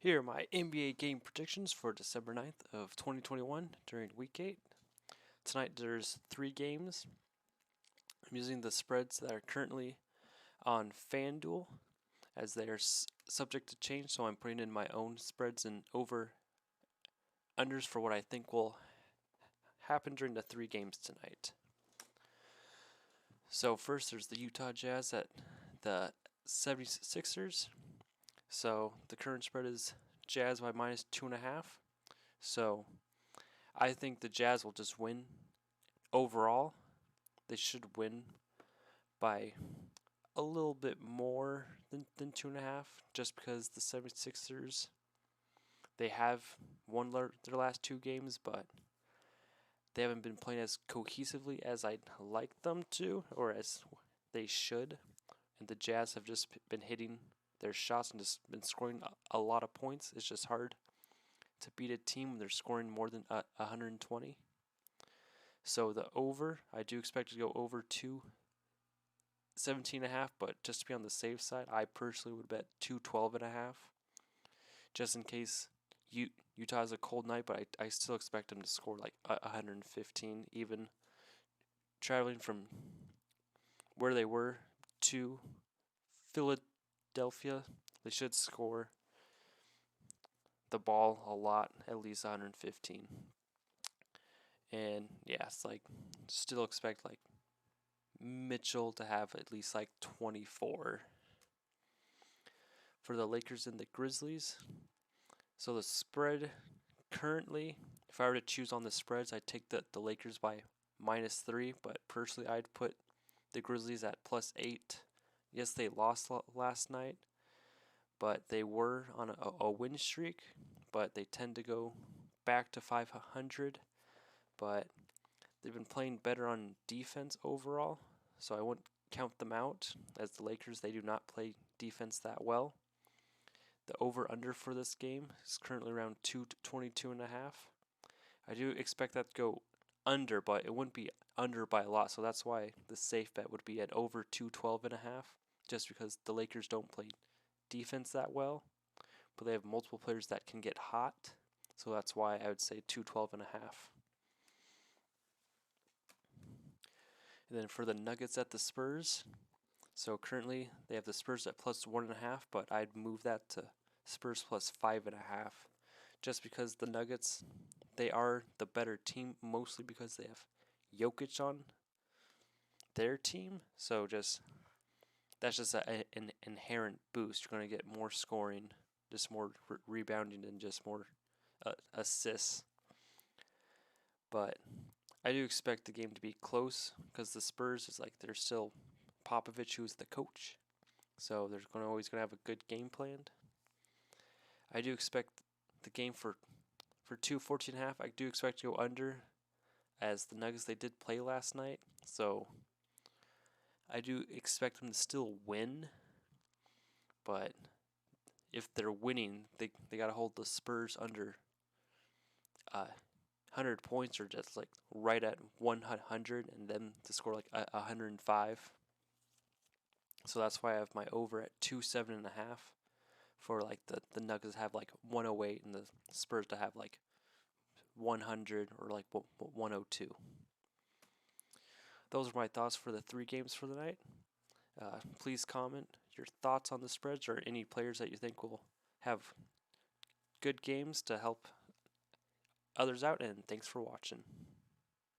Here are my NBA game predictions for December 9th of 2021 during Week 8. Tonight there's 3 games. I'm using the spreads that are currently on FanDuel as they are subject to change, so I'm putting in my own spreads and over-unders for what I think will happen during the 3 games tonight. So first there's the Utah Jazz at the 76ers. So the current spread is Jazz by minus 2.5. So I think the Jazz will just win overall. They should win by a little bit more than 2.5, just because the 76ers, they have won their last 2 games, but they haven't been playing as cohesively as I'd like them to, or as they should. And the Jazz have just been hitting their shots and just been scoring a lot of points. It's just hard to beat a team when they're scoring more than 120. So the over, I do expect to go over 217.5, but just to be on the safe side, I personally would bet 212.5, just in case Utah has a cold night, but I still expect them to score like 115, even traveling from where they were to Philadelphia. They should score the ball a lot, at least 115. And yeah, it's like still expect like Mitchell to have at least like 24. For the Lakers and the Grizzlies. So the spread currently, if I were to choose on the spreads, I'd take the Lakers by -3, but personally I'd put the Grizzlies at +8. Yes, they lost last night, but they were on a win streak, but they tend to go back to 500, but they've been playing better on defense overall, so I wouldn't count them out, as the Lakers, they do not play defense that well. The over-under for this game is currently around 222.5. I do expect that to go under, but it wouldn't be under by a lot, so that's why the safe bet would be at over 212.5, just because the Lakers don't play defense that well, but they have multiple players that can get hot, so that's why I would say 212.5. And then for the Nuggets at the Spurs, so currently they have the Spurs at +1.5, but I'd move that to Spurs +5.5, just because the Nuggets, they are the better team, mostly because they have Jokic on their team. So that's just an inherent boost. You're going to get more scoring, just more rebounding, and just more assists. But I do expect the game to be close, because the Spurs is like, they're still Popovich, who's the coach, so they're always going to have a good game planned. I do expect the game for 214.5. I do expect to go under, as the Nuggets, they did play last night, so I do expect them to still win. But if they're winning, they got to hold the Spurs under 100 points, or just like right at 100, and then to score like 105. So that's why I have my over at 207.5, for like the Nuggets have like 108 and the Spurs to have like 100 or like 102. Those are my thoughts for the 3 games for the night. Please comment your thoughts on the spreads, or any players that you think will have good games to help others out, and thanks for watching.